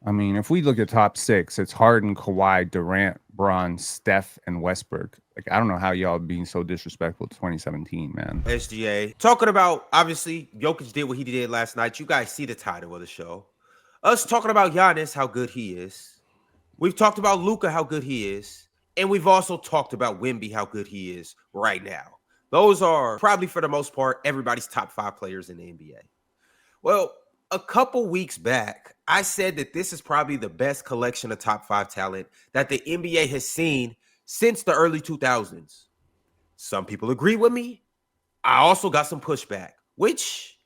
I mean, if we look at top six, it's Harden, Kawhi, Durant, Bron, Steph, and Westbrook. Like, I don't know how y'all being so disrespectful to 2017, man. SGA. Talking about, obviously, Jokic did what he did last night. You guys see the title of the show. Us talking about Giannis, how good he is. We've talked about Luka, how good he is. And we've also talked about Wemby, how good he is right now. Those are probably, for the most part, everybody's top 5 players in the NBA. Well, a couple weeks back, I said that this is probably the best collection of top 5 talent that the NBA has seen since the early 2000s. Some people agree with me. I also got some pushback, which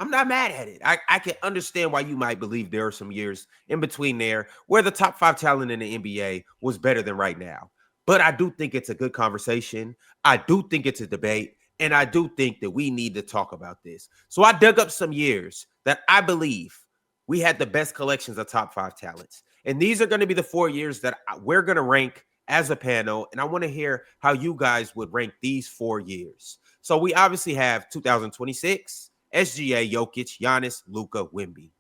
I'm not mad at it. I can understand why you might believe there are some years in between there where the top 5 talent in the NBA was better than right now. But I do think it's a good conversation. I do think it's a debate. And I do think that we need to talk about this. So I dug up some years that I believe we had the best collections of top 5 talents. And these are going to be the 4 years that we're going to rank as a panel. And I want to hear how you guys would rank these 4 years. So we obviously have 2026, SGA, Jokic, Giannis, Luka, Wemby.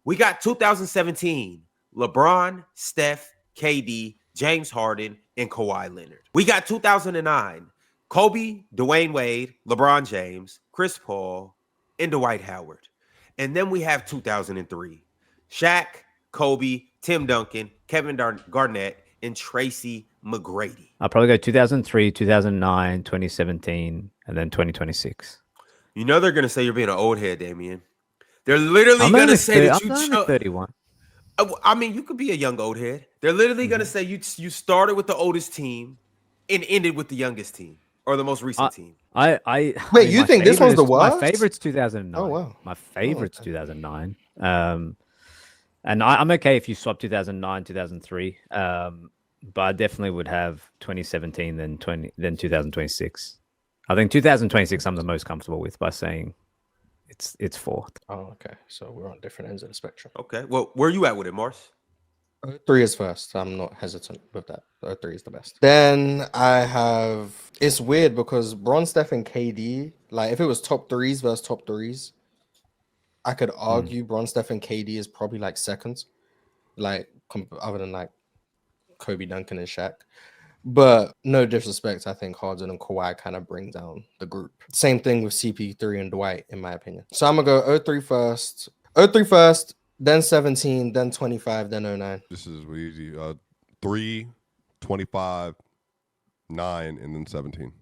We got 2017, LeBron, Steph, KD, James Harden, and Kawhi Leonard. We got 2009, Kobe, Dwayne Wade, LeBron James, Chris Paul, and Dwight Howard. And then we have 2003, Shaq, Kobe, Tim Duncan, Kevin Garnett, and Tracy McGrady. I'll probably go 2003, 2009, 2017, and then 2026. You know they're going to say you're being an old head, Damian. They're literally going to say that you... I'm 31. I mean, you could be a young old head. They're literally going to say you started with the oldest team and ended with the youngest team or the most recent team. Wait, you think this one's the worst? My favorite's 2009. Oh, wow. My favorite's 2009. And I'm okay if you swap 2009, 2003. But I definitely would have 2017, then 2026. I think 2026 I'm the most comfortable with by saying it's fourth. Oh, okay. So we're on different ends of the spectrum. Okay. Well, where are you at with it, Mars? 3 is first. I'm not hesitant with that. 3 is the best. Then I have... It's weird because Bron, Steph, and KD, like if it was top 3s versus top 3s, I could argue Bron, Steph, and KD is probably like seconds, like other than like Kobe, Duncan, and Shaq. But no disrespect, I think Harden and Kawhi kind of bring down the group. Same thing with CP3 and Dwight, in my opinion. So I'm going to go 03 first. 03 first, then 17, then 25, then 09. This is easy. 3, 25, 9, and then 17.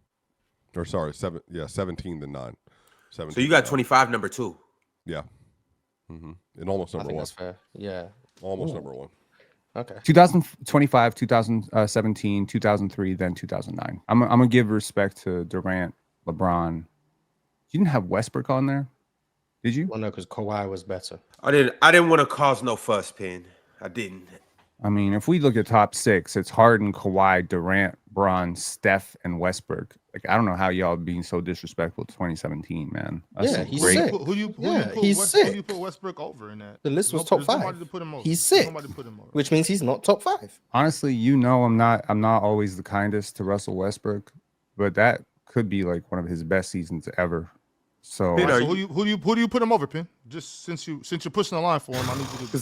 Or sorry, 17, then 9. 17, so you got 25 number 2. Yeah. And almost number 1. That's fair. Yeah. Almost number 1. Okay. 2025, 2017, 2003, then 2009. I'm gonna give respect to Durant, LeBron. You didn't have Westbrook on there, did you? Well, no, because Kawhi was better. I didn't want to cause no fuss, Pin. I didn't. I mean, if we look at top six, it's Harden, Kawhi, Durant, Bron, Steph, and Westbrook. Like, I don't know how y'all being so disrespectful to 2017, man. Yeah, he's sick. Who you put Westbrook over in that? The list was top 5. To put him over. He's sick, Put him over. which means he's not top 5. Honestly, you know, I'm not always the kindest to Russell Westbrook, but that could be like one of his best seasons ever. So, Pin, who do you put him over, Pin? Just since you're pushing the line for him, I need you to.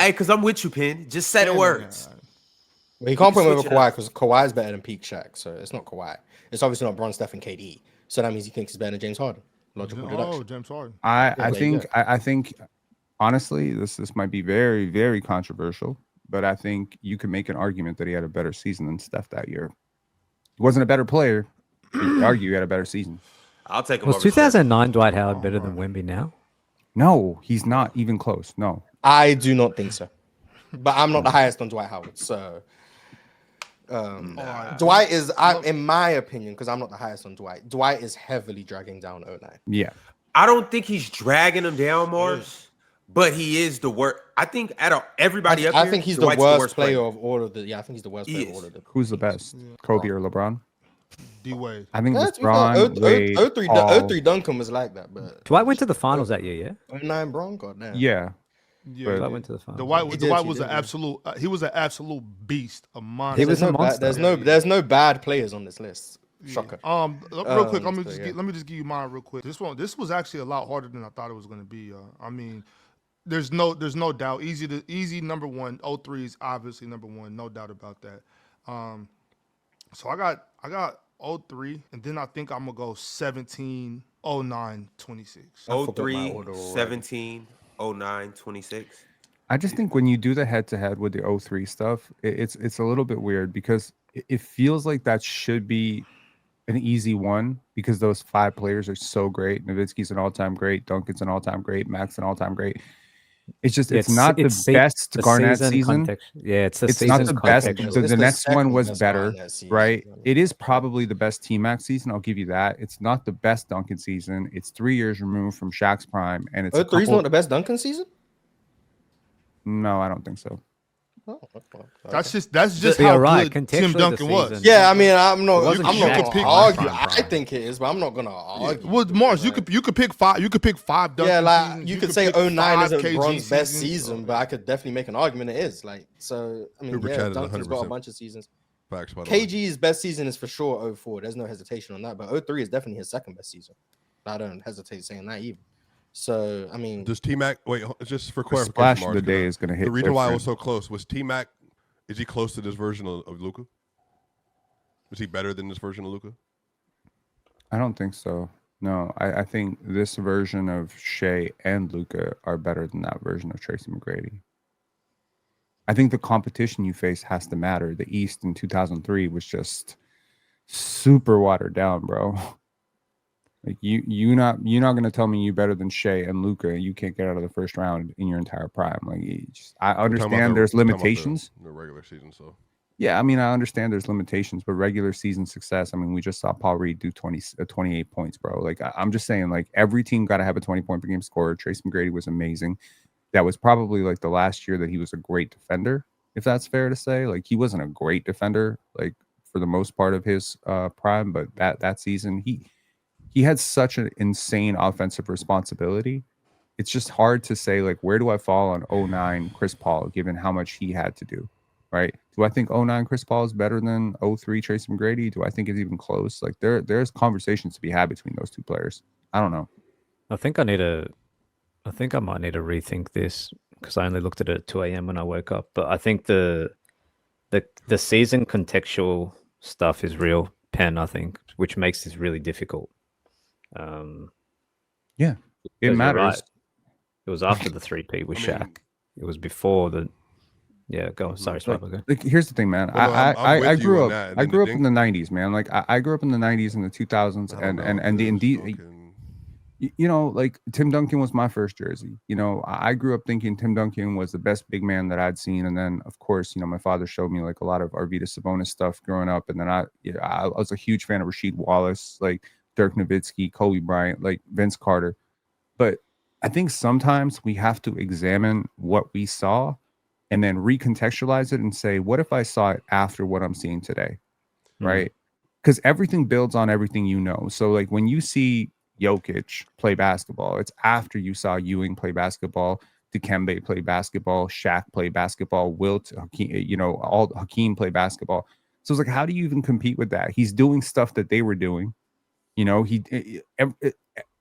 Because I'm with you, Pin. Just say the words. Well, you can't put him over Kawhi because Kawhi is better than peak Shaq, so it's not Kawhi. It's obviously not Bron, Steph, and KD. So that means he thinks he's better than James Harden. Logical deduction. Oh, James Harden. I think honestly, this might be very, very controversial, but I think you could make an argument that he had a better season than Steph that year. He wasn't a better player. You could argue he had a better season. I'll take him. Was 2009 Dwight Howard better than Wemby now? No, he's not even close. No, I do not think so. But I'm not the highest on Dwight Howard, so Dwight is, in my opinion, because I'm not the highest on Dwight. Dwight is heavily dragging down 09. Yeah, I don't think he's dragging him down, Mars, but he is the worst. I think out of everybody up here, I think he's the worst player of all of the. Yeah, I think he's the worst player of all of them. Who's the best? Kobe or LeBron? D-Wade. I think it's LeBron. 03 Duncan was like that, but Dwight went to the finals that year, yeah? 09 Bron, goddamn. Yeah. Yeah, Dwight went to the finals. Dwight was an absolute. He was an absolute beast, a monster. He was a monster. There's no bad players on this list. Shocker. Real quick, let me just give you mine real quick. This was actually a lot harder than I thought it was going to be. I mean, There's no doubt. Easy number one. 03 is obviously number one, no doubt about that. So I got 03, and then I think I'm gonna go 17, 09, 26. I forgot my 03, order already. 17, 09, 26. I just think when you do the head-to-head with the 03 stuff, it's a little bit weird because it feels like that should be an easy one because those 5 players are so great. Nowitzki's an all-time great. Duncan's an all-time great. Max an all-time great. It's just it's not the best the Garnett season season. context. Yeah, it's the It's not season's the best. contextual. The, It's the the next one second was best better, Garnett season. right? It is probably the best T-Mac season. I'll give you that. It's not the best Duncan season. It's 3 years removed from Shaq's prime, and it's 03 is not the best Duncan season? No, I don't think so. Oh, okay. That's just You're how right. good Contextually, Tim the Duncan was. season- Yeah, I mean, I'm It not wasn't I'm not Shaq's gonna prime, argue. prime. I think it is, but I'm not gonna argue. Well, Mars, you could pick 5. You could pick 5 Duncan Yeah, like seasons. you could say pick 09 5 isn't KG Bron's best seasons. season, but I could definitely make an argument it is. Like, so I mean, Super yeah, Chat is Duncan's got a 100% bunch of seasons. Facts, by the way. KG's best season is for sure 04. There's no hesitation on that. But 03 is definitely his second best season. I don't hesitate saying that either. So I mean, Does T-Mac wait? Just for The clarification, splash of Mars, the 'cause, day is going to hit. the reason why I was different. so close was T-Mac. Is he close to this version of Luka? Is he better than this version of Luka? I don't think so. No, I think this version of Shea and Luca are better than that version of Tracy McGrady. I think the competition you face has to matter. The East in 2003 was just super watered down, bro. Like you're not gonna tell me you better than Shea and Luca. And you can't get out of the first round in your entire prime. Like I We're talking about understand there's we're talking about limitations. the regular season. So Yeah, I mean, I understand there's limitations, but regular season success. I mean, we just saw Paul Reed do 28 points, bro. Like, I'm just saying, like, every team got to have a 20-point per game scorer. Trace McGrady was amazing. That was probably like the last year that he was a great defender, if that's fair to say. Like, he wasn't a great defender, like, for the most part of his prime, but that season, he had such an insane offensive responsibility. It's just hard to say, like, where do I fall on 09 Chris Paul, given how much he had to do. Right? Do I think 09 Chris Paul is better than 03 Tracy McGrady? Do I think it's even close? Like there's conversations to be had between those two players. I don't know. I think I might need to rethink this because I only looked at it at 2 a.m. when I woke up. But I think the season contextual stuff is real pen, I think, which makes this really difficult. Yeah, it because you're matters. right. It was after the 3P with I mean- Shaq. It was before the. Yeah, go on. Sorry, Swipe. Go. Like here's the thing, man. Well, no, I'm with I you grew on up. that, and I then grew the up in the '90s, man. Like I grew up in the '90s and the 2000s, I don't and know, the because indeed, fucking- you know, like Tim Duncan was my first jersey. You know, I grew up thinking Tim Duncan was the best big man that I'd seen, and then of course, you know, my father showed me like a lot of Arvydas Sabonis stuff growing up, and then I was a huge fan of Rasheed Wallace, like Dirk Nowitzki, Kobe Bryant, like Vince Carter. But I think sometimes we have to examine what we saw and then recontextualize it and say, what if I saw it after what I'm seeing today? Right? Because everything builds on everything you know. So like when you see Jokic play basketball, it's after you saw Ewing play basketball, Dikembe play basketball, Shaq play basketball, Wilt, Hakeem, you know, all Hakeem play basketball. So it's like, how do you even compete with that? He's doing stuff that they were doing. You know,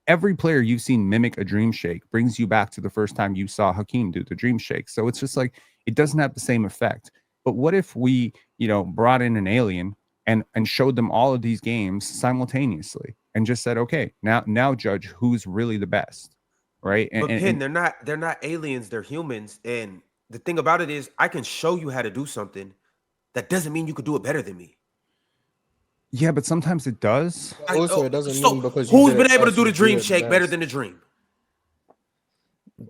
every player you've seen mimic a dream shake brings you back to the first time you saw Hakeem do the dream shake. So it's just like, it doesn't have the same effect. But what if we, you know, brought in an alien and showed them all of these games simultaneously and just said, okay, now judge who's really the best, right? But Pin, they're not aliens, they're humans. And the thing about it is, I can show you how to do something. That doesn't mean you could do it better than me. Yeah, but sometimes it does. Also, it doesn't So mean because you who's did been it able to first, do the you dream it shake better best. than the dream?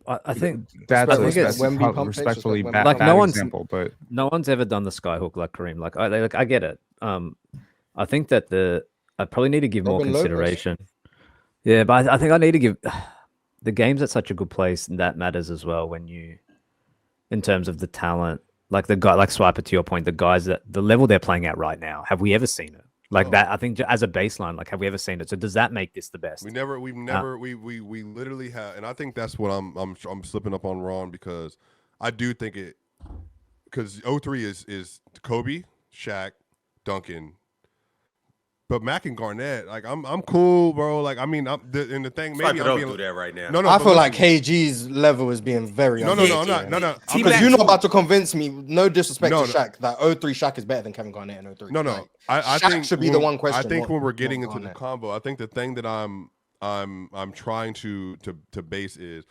I think That's I think it's Wemby pump fakes, respectfully Wemby bad, like bad no one's- example, but no one's ever done the skyhook like Kareem. Like I get it. I think that I probably need to give more Robin Lopez. consideration. Yeah, but I think I need to give the game's at such a good place, and that matters as well when you, in terms of the talent, like the guy, like Swiper to your point, the guys that the level they're playing at right now. Have we ever seen it? Like that, I think as a baseline, like have we ever seen it? So does that make this the best? we literally have, and I think that's what I'm slipping up on Ron, because I do think it, because 03 is Kobe, Shaq, Duncan, But Mac and Garnett, like I'm cool, bro. Like I mean, and the thing maybe Swiper, I'm don't being do that right now. no. I but feel like listen, KG's level is being very no, Yeah, I'm not. No, no. T-Mac because you're too. not about to convince me. No disrespect No, to no. Shaq, that 03 Shaq is better than Kevin Garnett in 03. No. Like, I Shaq think should be the one question. I think not- when we're getting not into the Garnett. combo, I think the thing that I'm trying to base is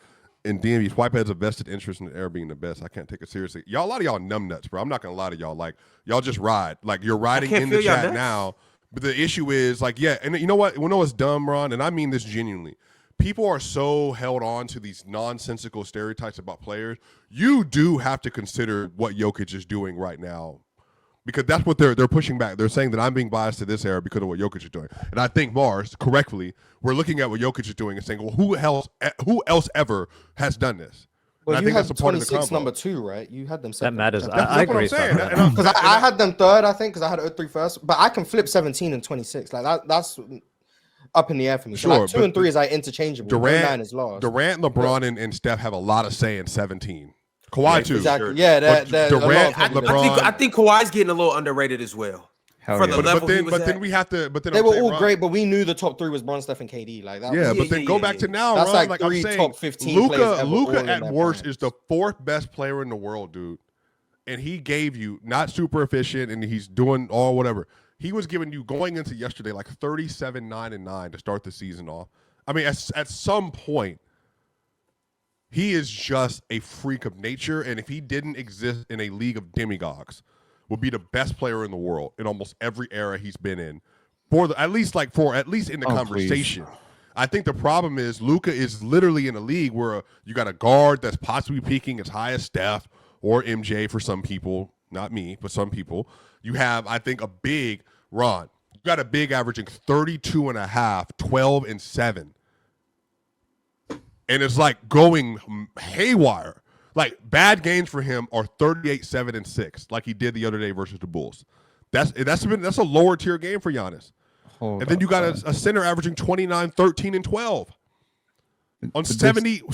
in DMV, Swipe has a vested interest in the air being the best. I can't take it seriously. Y'all, a lot of y'all numb nuts, bro. I'm not gonna lie to y'all. Like y'all just ride. Like you're riding can't in the feel y'all chat nuts. now. But the issue is like, yeah, and you know what? You know what's dumb, Ron? And I mean this genuinely. People are so held on to these nonsensical stereotypes about players. You do have to consider what Jokic is doing right now, because that's what they're pushing back. They're saying that I'm being biased to this era because of what Jokic is doing. And I think Mars, correctly, we're looking at what Jokic is doing and saying, well, who else ever has done this? Well, And I you think had that's a part of the 26 combo. number 2, right? You had them That second. matters. That's I what agree. I'm saying. Simon. And I'm- Because I had them third, I think, because I had 03 first. But I can flip 17 and 26. Like that's up in the air for me. So Sure, like 2 but and 3 is like interchangeable. 9 is last. Durant, LeBron, and Steph have a lot of say in 17. Kawhi too. Exactly. Sure. Yeah, But there's a lot Durant, of heavy LeBron- lifters. I think Kawhi's getting a little underrated as well. Hell For yeah. the level But he then, was then at. we have to. But then They I'm were saying, all Ron, great, but we knew the top 3 was Bron, Steph, and KD. Like that. Yeah, was, but then yeah, go yeah, back yeah. to now, That's Ron. like I'm 3 saying, top 15 players ever, all Luka in at their worst primes. is the 4th best player in the world, dude. And he gave you not super efficient, and he's doing all whatever. He was giving you going into yesterday like 37, 9, and 9 to start the season off. I mean, at some point, he is just a freak of nature, and if he didn't exist in a league of demigods, would be the best player in the world in almost every era he's been in. At least in the Oh, conversation. please. I think the problem is Luka is literally in a league where you got a guard that's possibly peaking as high as Steph or MJ for some people, not me, but some people. You have, I think, a big Ron. You got a big averaging 32 and a half, 12 and 7. And it's like going haywire. Like bad games for him are 38, 7, and 6, like he did the other day versus the Bulls. That's a lower tier game for Giannis. Hold And then up, you got son. a center averaging 29, 13, and 12 on But this-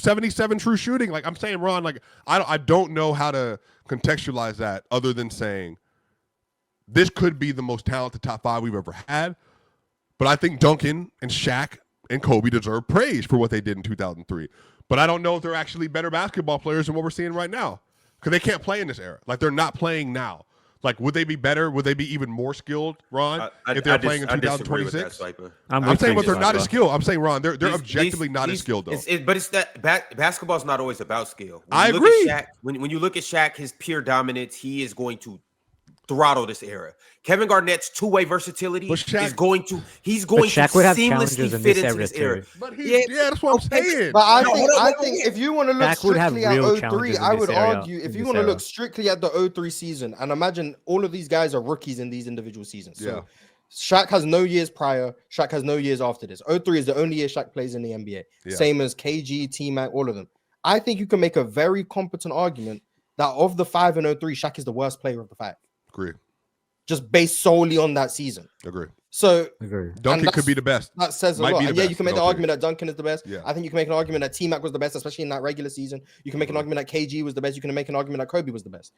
77 true shooting. Like I'm saying, Ron, like I don't know how to contextualize that other than saying this could be the most talented top 5 we've ever had. But I think Duncan and Shaq and Kobe deserve praise for what they did in 2003. But I don't know if they're actually better basketball players than what we're seeing right now, because they can't play in this era. Like they're not playing now. Like would they be better? Would they be even more skilled, Ron, if they're playing in I disagree with that, 2026? Swiper. I'm I'm with saying, you, but they're not Swiper. as skilled. I'm saying, Ron, they're These- objectively not as these- skilled though. But it's that basketball's not always about skill. When I you look at agree. Shaq, when you look at Shaq, his pure dominance, he is going to throttle this era. Kevin Garnett's two-way versatility But Shaq- is going to Shaq to would have seamlessly challenges in fit this into era this era. too. But Yeah, that's what I'm okay. saying. But I No, think hold on, if you want to look Shaq would have strictly at real 03, challenges in I this would area- argue if in you this want to era. look strictly at the 03 season, and imagine all of these guys are rookies in these individual seasons. So Yeah. Shaq has no years prior. Shaq has no years after this. 03 is the only year Shaq plays in the NBA. Yeah. Same as KG, T-Mac, all of them. I think you can make a very competent argument that of the 5 and 03, Shaq is the worst player of the 5, Agree. just based solely on that season. Agree. So Agree. Duncan that's- could be the best. that says a Might lot. be the And yeah, you best can make in the 03. argument that Duncan is the best. Yeah. I think you can make an argument that T-Mac was the best, especially in that regular season. You can make an argument that KG was the best. You can make an argument that Kobe was the best.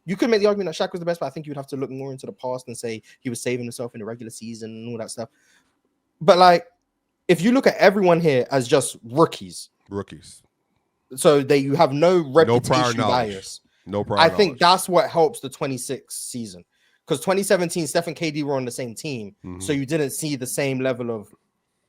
You could make the argument that Shaq was the best, but I think you'd have to look more into the past and say he was saving himself in the regular season and all that stuff. But like, if you look at everyone here as just rookies, Rookies. so you have no prior reputation knowledge. bias. No problem. I think that's what helps the 26 season. Because 2017, Steph and KD were on the same team. Mm-hmm. So you didn't see the same level of,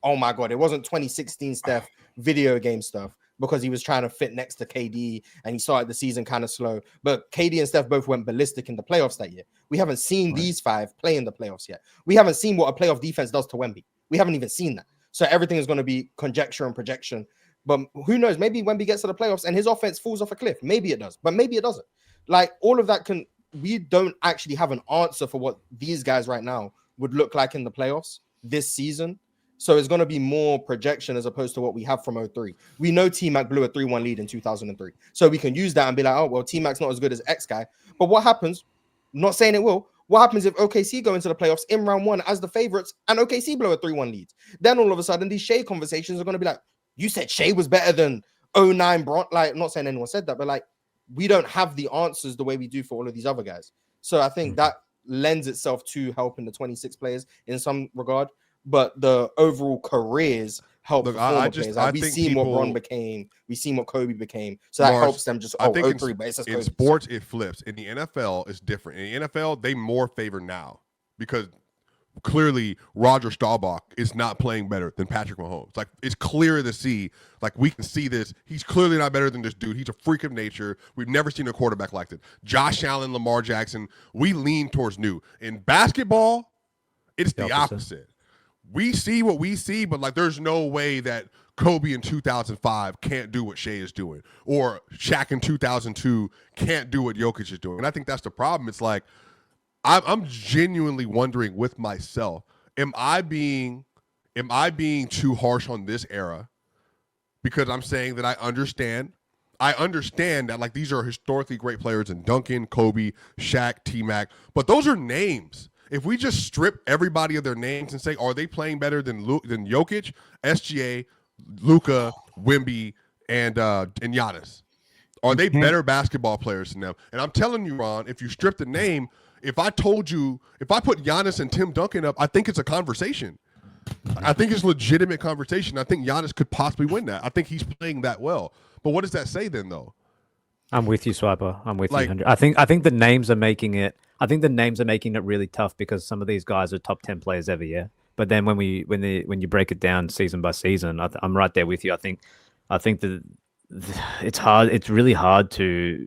oh my God, it wasn't 2016 Steph video game stuff because he was trying to fit next to KD and he started the season kind of slow. But KD and Steph both went ballistic in the playoffs that year. We haven't seen these 5 play in the playoffs yet. We haven't seen what a playoff defense does to Wemby. We haven't even seen that. So everything is going to be conjecture and projection. But who knows? Maybe Wemby gets to the playoffs and his offense falls off a cliff. Maybe it does, but maybe it doesn't. Like all of that we don't actually have an answer for what these guys right now would look like in the playoffs this season. So it's going to be more projection as opposed to what we have from 03. We know T-Mac blew a 3-1 lead in 2003. So we can use that and be like, oh, well, T-Mac's not as good as X guy. But what happens, not saying it will, what happens if OKC go into the playoffs in round 1 as the favorites and OKC blow a 3-1 lead? Then all of a sudden, these Shea conversations are going to be like, you said Shea was better than 09 Bron. Like, I'm not saying anyone said that, but like, we don't have the answers the way we do for all of these other guys. So I think that lends itself to helping the 26 players in some regard, but the overall careers help Look, the former I players. Like, we think seen what Bron people, became, we seen what Kobe became, so that Mars, helps them just I think 03, but it's just in Kobe. sports it flips. In the NFL, it's different. In the NFL, they more favor now because clearly Roger Staubach is not playing better than Patrick Mahomes. Like, it's clear to see. Like, we can see this. He's clearly not better than this dude. He's a freak of nature. We've never seen a quarterback like that. Josh Allen, Lamar Jackson, we lean towards new. In basketball, it's the opposite. We see what we see, but like, there's no way that Kobe in 2005 can't do what Shea is doing, or Shaq in 2002 can't do what Jokic is doing. And I think that's the problem. It's like, I'm genuinely wondering with myself, am I being too harsh on this era? Because I'm saying that I understand that like these are historically great players in Duncan, Kobe, Shaq, T-Mac, but those are names. If we just strip everybody of their names and say, are they playing better than Jokic, SGA, Luka, Wemby, and Giannis? Are they better basketball players than them? And I'm telling you, Ron, if you strip the name, if I put Giannis and Tim Duncan up, I think it's a conversation. I think it's a legitimate conversation. I think Giannis could possibly win that. I think he's playing that well. But what does that say then, though? I'm with you, Swiper. I'm with you. 100. I think the names are making it. I think the names are making it really tough because some of these guys are top 10 players every year. But then when you break it down season by season, I'm right there with you. I think that it's hard. It's really hard to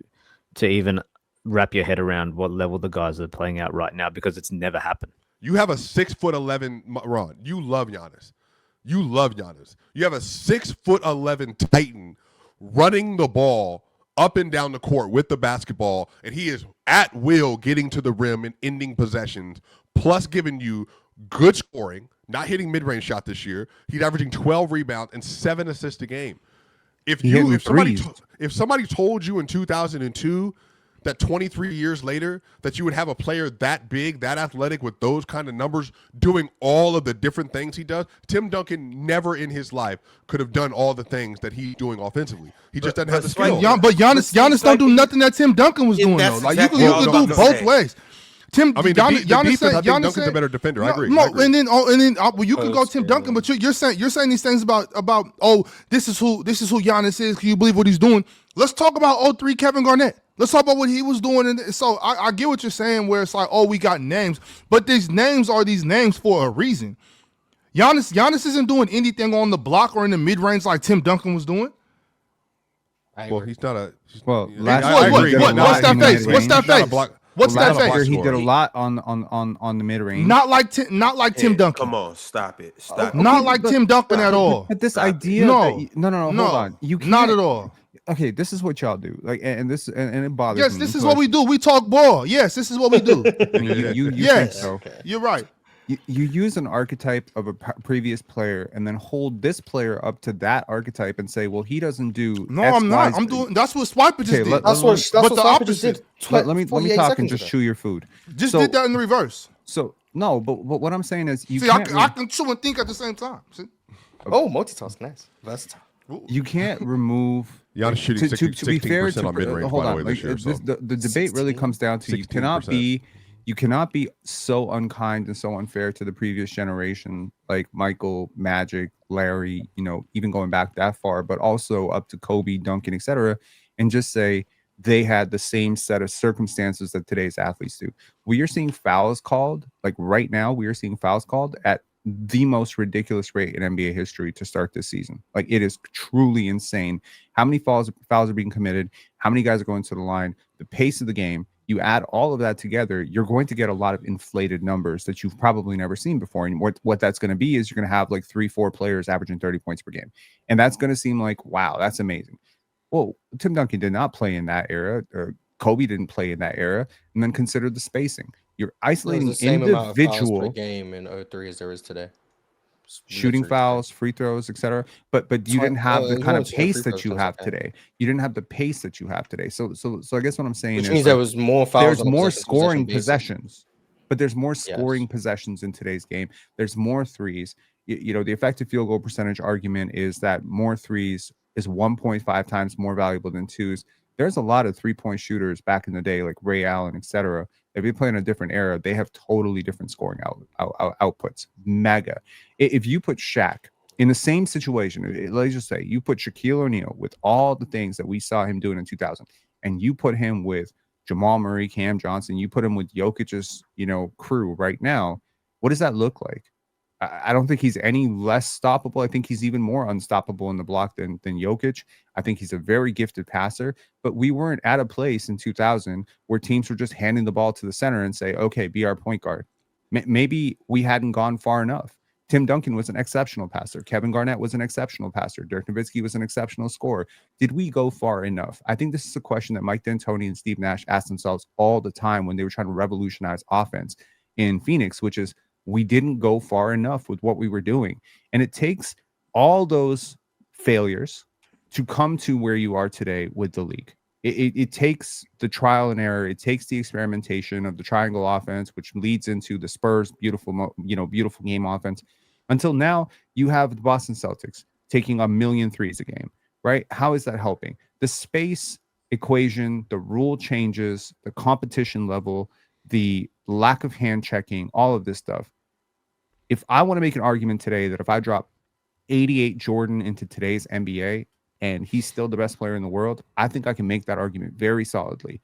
even wrap your head around what level the guys are playing out right now because it's never happened. You have a 6'11" Ron. You love Giannis. You have a 6'11" Titan running the ball up and down the court with the basketball, and he is at will getting to the rim and ending possessions, plus giving you good scoring, not hitting mid-range shot this year. He's averaging 12 rebounds and 7 assists a game. If somebody told you in 2002 that 23 years later that you would have a player that big, that athletic, with those kind of numbers doing all of the different things he does, Tim Duncan never in his life could have done all the things that he's doing offensively. He just doesn't have the skill. But Giannis don't do nothing that Tim Duncan was doing, though. Like, you can do both ways. Giannis, I think Duncan's a better defender. I agree. And then you can go Tim Duncan, but you're saying these things about this is who Giannis is. Can you believe what he's doing? Let's talk about 03 Kevin Garnett. Let's talk about what he was doing. And so I get what you're saying, where it's like, we got names, but these names are these names for a reason. Giannis isn't doing anything on the block or in the mid range like Tim Duncan was doing. Well, he's not a. Well, I agree. What's that face? What's that face? What's that face? He did a lot on the mid range. Not like Tim Duncan. Come on, stop it. Not like Tim Duncan at all. But this idea, no, hold on. You can't, not at all. Okay, this is what y'all do. Like, and it bothers me. Yes, this is what we do. We talk ball. Yes, this is what we do. I mean, you yes, think so. You're right. You use an archetype of a previous player and then hold this player up to that archetype and say, well, he doesn't do. No, X, I'm not. Y, I'm doing. That's what Swiper just did. That's what Swiper just did. Let me talk and just chew your food. Just did that in the reverse. So no, but what I'm saying is, you see, can't I can chew and think at the same time. See? Oh, multitask, nice, versatile. You can't remove. Giannis shooting to be fair, on mid-range, hold by on. the way, this year. The debate really comes down to you cannot be so unkind and so unfair to the previous generation, like Michael, Magic, Larry, even going back that far, but also up to Kobe, Duncan, etc., and just say they had the same set of circumstances that today's athletes do. We are seeing fouls called, like right now, we are seeing fouls called at the most ridiculous rate in NBA history to start this season. Like, it is truly insane how many fouls are being committed, how many guys are going to the line, the pace of the game. You add all of that together, you're going to get a lot of inflated numbers that you've probably never seen before. And what that's going to be is you're going to have like 3-4 players averaging 30 points per game. And that's going to seem like, wow, that's amazing. Well, Tim Duncan did not play in that era, or Kobe didn't play in that era. And then consider the spacing. You're isolating the same amount of fouls individual per game in 03 as there is today. Shooting fouls, free throws, etc. But you didn't have the kind of pace that you have today. You didn't have the pace that you have today. So I guess what I'm saying is, means there was more fouls. There's more scoring possessions, but there's more scoring possessions in today's game. There's more threes. The effective field goal percentage argument is that more threes is 1.5 times more valuable than twos. there's a lot of 3-point shooters back in the day, like Ray Allen, etc. If you play in a different era, they have totally different scoring outputs. Mega. If you put Shaq in the same situation, let's just say you put Shaquille O'Neal with all the things that we saw him doing in 2000, and you put him with Jamal Murray, Cam Johnson, you put him with Jokic's, crew right now, what does that look like? I don't think he's any less stoppable. I think he's even more unstoppable in the block than Jokic. I think he's a very gifted passer, but we weren't at a place in 2000 where teams were just handing the ball to the center and say, okay, be our point guard. Maybe we hadn't gone far enough. Tim Duncan was an exceptional passer. Kevin Garnett was an exceptional passer. Dirk Nowitzki was an exceptional scorer. Did we go far enough? I think this is a question that Mike D'Antoni and Steve Nash asked themselves all the time when they were trying to revolutionize offense in Phoenix, which is, we didn't go far enough with what we were doing. And it takes all those failures to come to where you are today with the league. It takes the trial and error. It takes the experimentation of the triangle offense, which leads into the Spurs' beautiful game offense. Until now, you have the Boston Celtics taking 1,000,000 threes a game, right? How is that helping? The space equation, the rule changes, the competition level, the lack of hand checking, all of this stuff. If I want to make an argument today that if I drop 88 Jordan into today's NBA and he's still the best player in the world, I think I can make that argument very solidly.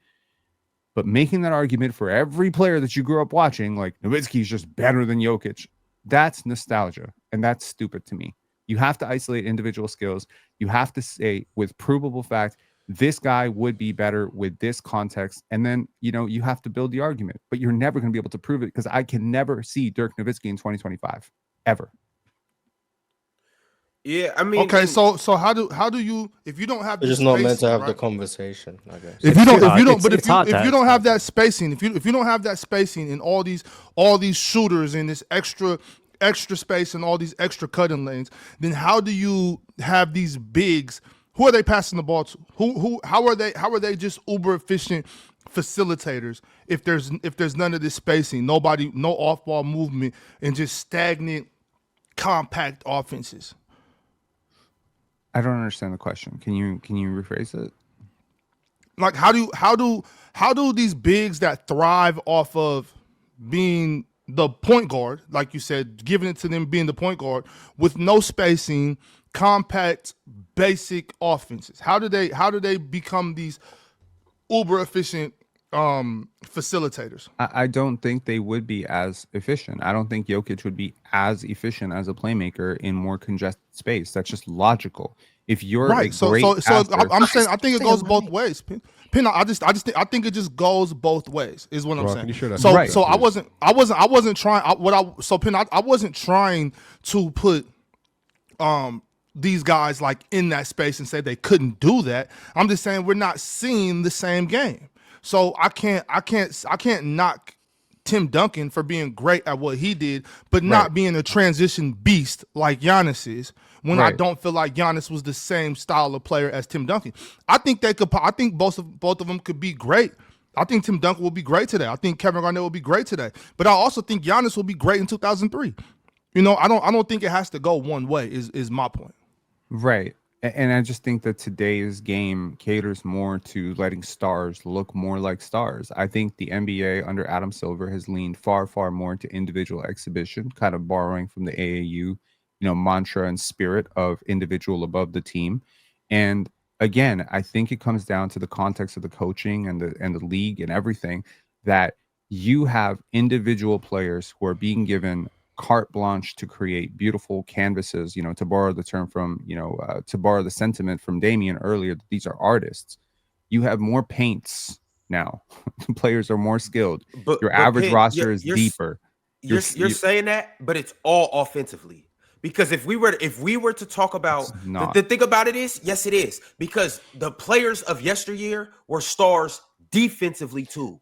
But making that argument for every player that you grew up watching, like Nowitzki's just better than Jokic, that's nostalgia, and that's stupid to me. You have to isolate individual skills. You have to say with provable fact, this guy would be better with this context. And then, you have to build the argument, but you're never going to be able to prove it because I can never see Dirk Nowitzki in 2025 ever. Yeah, I mean, okay, so how do you, if you don't have We're the just not meant to spacing, have right? the conversation, I guess. If you don't It's have that spacing, if you don't have that spacing and all these shooters in this extra space and all these extra cutting lanes, then how do you have these bigs? Who are they passing the ball to? How are they just uber efficient facilitators if there's none of this spacing, no off ball movement, and just stagnant, compact offenses? I don't understand the question. Can you rephrase it? Like how do these bigs that thrive off of being the point guard, like you said, giving it to them being the point guard with no spacing, compact, basic offenses? How do they become these uber efficient facilitators? I don't think they would be as efficient. I don't think Jokic would be as efficient as a playmaker in more congested space. That's just logical. If you're right, so I'm saying I think it goes both ways. Pin, I think it just goes both ways. Is what I'm saying. Can you share that? So Right. so I wasn't trying. Pin, I wasn't trying to put these guys like in that space and say they couldn't do that. I'm just saying we're not seeing the same game. So I can't knock Tim Duncan for being great at what he did, but not being a transition beast like Giannis is. When I don't feel like Giannis was the same style of player as Tim Duncan, I think they could. I think both of them could be great. I think Tim Duncan will be great today. I think Kevin Garnett will be great today. But I also think Giannis will be great in 2003. I don't think it has to go one way. Is my point. Right. And I just think that today's game caters more to letting stars look more like stars. I think the NBA under Adam Silver has leaned far, far more into individual exhibition, kind of borrowing from the AAU, mantra and spirit of individual above the team. And again, I think it comes down to the context of the coaching and the league and everything, that you have individual players who are being given carte blanche to create beautiful canvases, to borrow the term from, to borrow the sentiment from Damian earlier, that these are artists. You have more paints now. Players are more skilled. Your average roster is deeper. You're saying that, but it's all offensively. Because if we were to talk about the thing about it is, yes, it is, because the players of yesteryear were stars defensively too.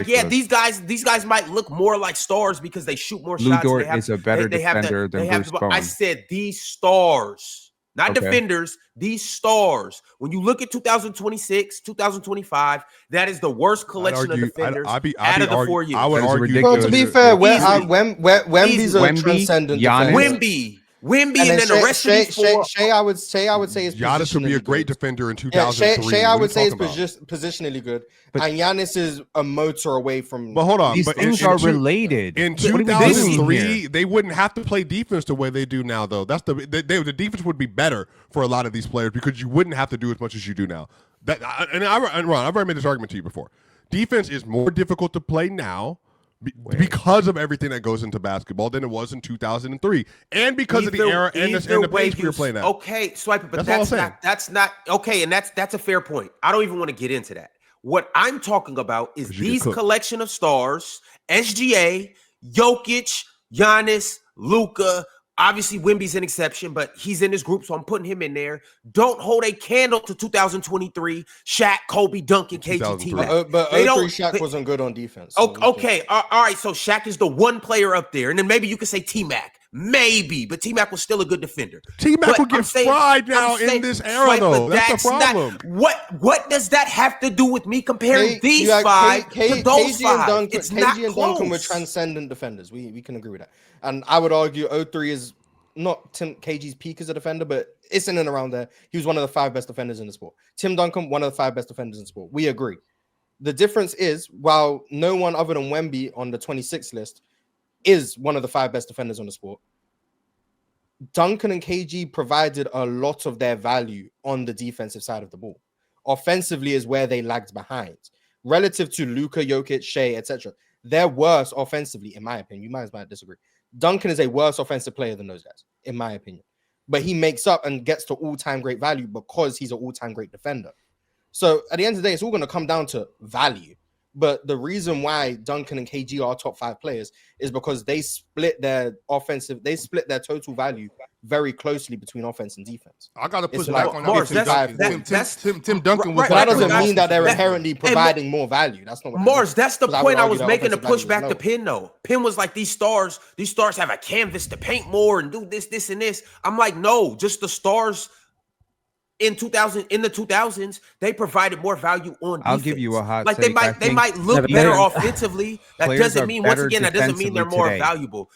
Yeah, these guys might look more like stars because they shoot more shots. Lou Dort is a better defender than Bruce Bowen. I said these stars, not defenders, these stars. When you look at 2026, 2025, that is the worst collection of defenders out of the 4 years. I would argue. Well, to be fair, Wemby's a transcendent defender. Wemby. Wimby, And and then the Shea, rest of these four. Shea, I would say is Giannis would be a positionally great good. defender in Yeah, 2003. Shea I What are would you say is talking about? positionally good, But- and Giannis is a motor away from. But hold on, These but things are related. In What are we doing 2003, here? they wouldn't have to play defense the way they do now, though. That's the defense would be better for a lot of these players because you wouldn't have to do as much as you do now. Ron, I've already made this argument to you before. Defense is more difficult to play now because of everything that goes into basketball than it was in 2003, and because of the era and the pace we were playing at. Okay, Swiper, but That's all I'm that's not okay, and that's a fair point. I don't even want to get into that. What I'm talking about is 'Cause you get these cooked. collection of stars: SGA, Jokic, Giannis, Luka. Obviously, Wemby's an exception, but he's in this group, so I'm putting him in there. Don't hold a candle to 2023. Shaq, Kobe, Duncan, KG, 2003. T-Mac. But They 03 don't- Shaq they- wasn't good on defense. So Okay, all right. So Shaq is the one player up there, and then maybe you could say T-Mac, maybe, but T-Mac was still a good defender. T-Mac But will get I'm saying- fried now I'm saying- in this era, Swipe, though. but That's the problem. What does that have to do with me comparing K- these you had five K- to K- those KG and five? Duncan, It's not KG and close. Duncan were transcendent defenders. We can agree with that. And I would argue 03 is not KG's peak as a defender, but it's in and around there. He was one of the 5 best defenders in the sport. Tim Duncan, one of the 5 best defenders in the sport. We agree. The difference is, while no one other than Wemby on the 26th list is one of the 5 best defenders on the sport, Duncan and KG provided a lot of their value on the defensive side of the ball. Offensively is where they lagged behind. Relative to Luka, Jokic, Shea, etc., they're worse offensively, in my opinion. You might disagree. Duncan is a worse offensive player than those guys, in my opinion. But he makes up and gets to all-time great value because he's an all-time great defender. So at the end of the day, it's all going to come down to value. But the reason why Duncan and KG are top 5 players is because they split their total value very closely between offense and defense. I got to push It's back like- on Mars, that. that's- Tim Duncan was Right, But that right, doesn't right. mean that they're That- inherently and providing more value. That's not what that Mars, means. that's the 'Cause I point would I was argue that making to offensive push value back is to lower. Penn, though. Penn was like, these stars have a canvas to paint more and do this, and this. I'm like, no, just the stars in the 2000s, they provided more value on defense. I'll give you a hot like take. I they think might look but better they- offensively. That players doesn't are mean, once better again, that doesn't mean they're more defensively today. valuable.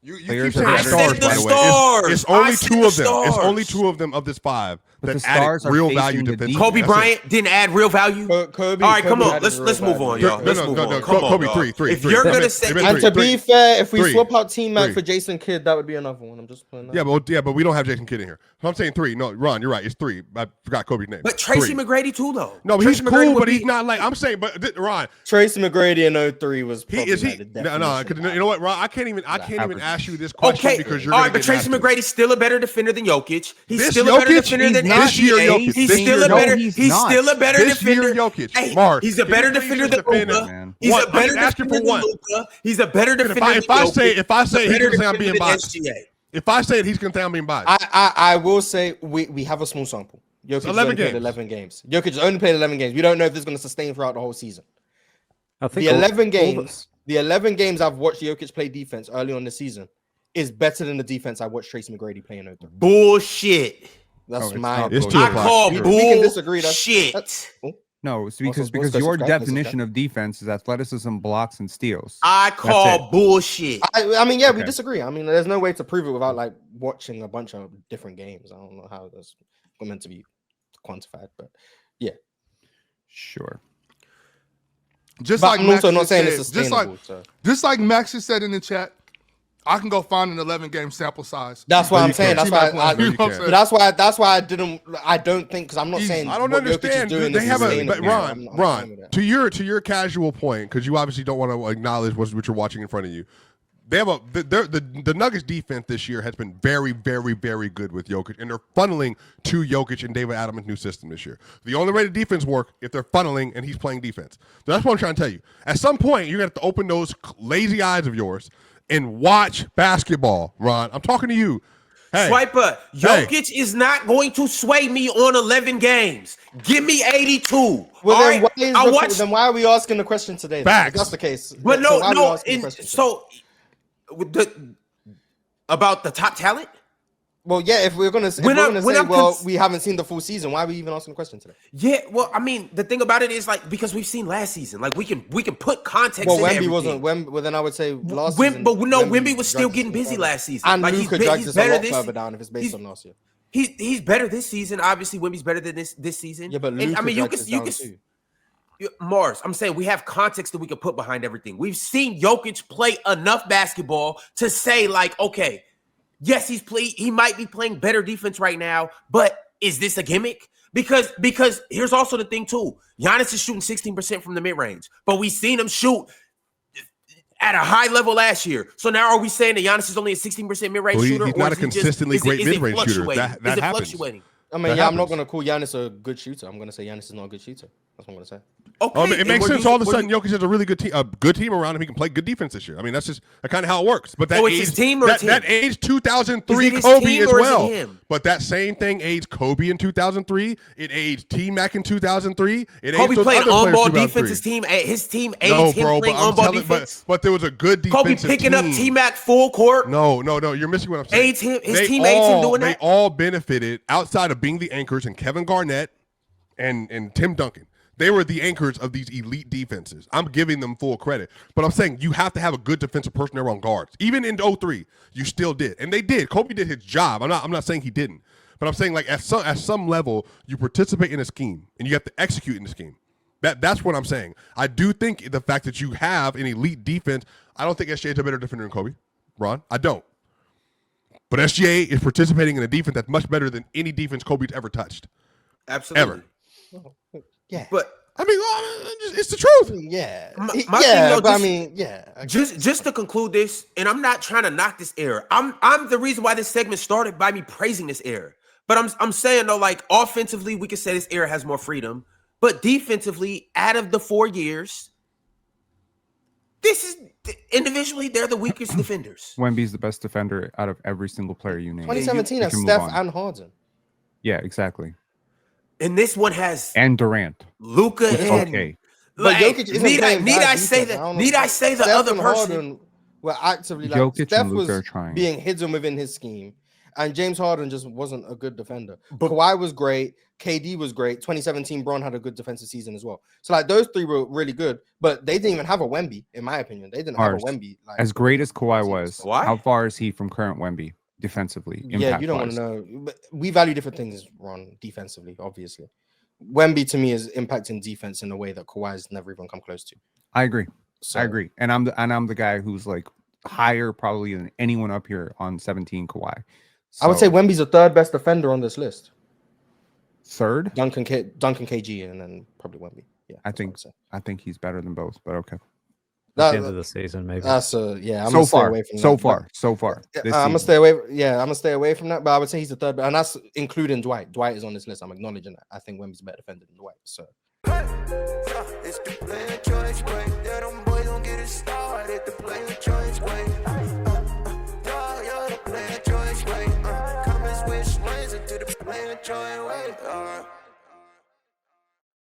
You keep Players saying are I better stars, said by the the way. stars. It's only I said 2 the of them. It's only stars. 2 of them of this 5 But that the stars added are real facing value the defensively. Kobe That's it. Bryant didn't add real value. Kobe, All right, come Kobe on. added Let's real move value. on, y'all. No, Let's no, move no, on. no. Come on, Kobe, dog. 3. If you're gonna Three. say, And to be fair, if we Three. swap out T-Mac Three. for Jason Kidd, that would be another one. I'm just playing that. Yeah, but we don't have Jason Kidd in here. So I'm saying 3. No, Ron, you're right. It's 3. I forgot Kobe's name. but Tracy 3. McGrady too, though. No, but Tracy he's McGrady cool, would but he's be- not like I'm saying. But Ron, Tracy McGrady in 03 was he probably is he. like the No, definition because of you know what, Ron? I can't even average. ask you this question Okay, because you're all gonna right, but get Tracy nasty. McGrady's still a better defender than Jokic. He's This still a better Jokic, defender he's than not. This year SGA. Jokic, He's this still year a better. Jokic. He's He's not. still a better This year defender. Jokic. Hey, Mars, he's a can you better please defender just than defend it, Luka. man? He's One, a I'm better just asking defender for than one. Luka. He's a better defender than If I say Jokic. if I say He's a he's better gonna say I'm being defender than biased. SGA. If I say it, he's gonna say I'm being biased. I will say we have a small sample. Jokic has 11 only played games. 11 games. Jokic has only played 11 games. We don't know if this is going to sustain throughout the whole season. I think The all- 11 all games, the 11 games I've watched Jokic play defense early on this season is better than the defense I watched Tracy McGrady play in 03. Bullshit. That's it's my. not It's bullshit. too I o'clock. call We can disagree. bullshit. No, it's Also, because let's your subscribe, let's definition subscribe. of defense is athleticism, blocks, and steals. I call it. bullshit. I mean, yeah, we Okay. disagree. I mean, there's no way to prove it without like watching a bunch of different games. I don't know how that's meant to be quantified, but Sure. Just but like I'm also Max not just saying said, it's sustainable. just like Max just said in the chat, I can go find an 11 game sample size. That's what No, I'm you saying. can't. That's why. No, you can't. But that's why I don't think because I'm not saying I don't what Jokic is understand. doing They is have a sustainable. but I'm Ron, fine with that. to your casual point, because you obviously don't want to acknowledge what you're watching in front of you. They have the Nuggets defense this year has been very, very, very good with Jokic, and they're funneling to Jokic and David Adams' new system this year. The only way the defense work if they're funneling and he's playing defense. So that's what I'm trying to tell you. At some point, you're gonna have to open those lazy eyes of yours and watch basketball, Ron. I'm talking to you. Hey, Swiper, Hey. Jokic is not going to sway me on 11 games. Give me 82. Well, All then, right? why I watched, then why are we asking the question today? then? Facts. If that's the case. but So why are we no. asking the question today? So, about the top talent? Well, yeah. If we're gonna say, we haven't seen the full season, why are we even asking the question today? Yeah, well, I mean, the thing about it is like because we've seen last season, like we can put context. Well, into Wemby everything. wasn't. Well, then I would say last season. But no, Wemby was dragged still us getting even busy further. last season. And like Luka he's dragged us a better lot this further down if it's based he's- on last year. He's better this season. Obviously, Wemby's better than this season. Yeah, but And, Luka I mean, dragged us down too. Mars, I'm saying we have context that we can put behind everything. We've seen Jokic play enough basketball to say, like, okay, yes, he might be playing better defense right now, but is this a gimmick? Because here's also the thing too. Giannis is shooting 16% from the mid-range, but we've seen him shoot at a high level last year. So now are we saying that Giannis is only a 16% mid-range shooter? He's not or a consistently great mid-range shooter. That is it happens. fluctuating? I mean, That yeah, I'm not happens. going to call Giannis a good shooter. I'm going to say Giannis is not a good shooter. That's what I'm going to say. Okay, It makes sense. All of a sudden, Jokic has a really good team around him. He can play good defense this year. I mean, that's just kind of how it works. But that it's his team or his that team? age 2003 Is it his Kobe team as or is it well. him? But that same thing aged Kobe in 2003. It aged T-Mac in 2003. It Kobe aged those played other players on-ball in 2003. defense. His team aged No, him bro, playing but I'm on-ball telling, defense. but there was a good Kobe defensive picking team. up T-Mac full court. No, you're missing what I'm saying. Aids him- his team aids him doing They that? all benefited outside of being the anchors and Kevin Garnett and Tim Duncan. They were the anchors of these elite defenses. I'm giving them full credit. But I'm saying you have to have a good defensive personnel on guards. Even in 03, you still did. And they did. Kobe did his job. I'm not saying he didn't. But I'm saying like at some level, you participate in a scheme and you have to execute in the scheme. That's what I'm saying. I do think the fact that you have an elite defense, I don't think SGA is a better defender than Kobe, Ron. I don't. But SGA is participating in a defense that's much better than any defense Kobe's ever touched. Absolutely. Ever. Yeah. But I mean, it's the truth. Yeah. My yeah, thing, though, but I just- mean, yeah. just to conclude this, and I'm not trying to knock this era. I'm the reason why this segment started by me praising this era. But I'm saying though, like offensively, we could say this era has more freedom. But defensively, out of the 4 years, this is individually they're the weakest defenders. Wemby's the best defender out of every single player you name. 2017 You has can move Steph on. and Harden. Yeah, exactly. And this one has And Durant. Luka and Okay. But like, Jokic isn't need I playing bad say defense. that? don't know. Need I say the Steph other and person? Harden were actively like Jokic Steph and Luka are was trying. being hidden within his scheme, and James Harden just wasn't a good defender. But- Kawhi was great. KD was great. 2017, Bron had a good defensive season as well. So like those three were really good, but they didn't even have a Wemby, in my opinion. They didn't Ours. have a Wemby. Like, As great as Kawhi was, Kawhi? how far is he from current Wemby defensively? yeah, you don't want to know. But we value different things, Ron, defensively, obviously. Wemby to me is impacting defense in a way that Kawhi's never even come close to. I agree. So, I agree. And I'm the guy who's like higher probably than anyone up here on 17 Kawhi. I would say So, Wemby's the third best defender on this list. third. Duncan KG and then probably Wemby. Yeah, I that's what think I'd say. I think he's better than both, but okay. At the end That, of the season, maybe. that's yeah. I'm So gonna stay far, away from so that, far, but- so far. Yeah, this I'm gonna season. stay away. Yeah, I'm gonna stay away from that. But I would say he's the third, and that's including Dwight. Dwight is on this list. I'm acknowledging that. I think Wemby's a better defender than Dwight. So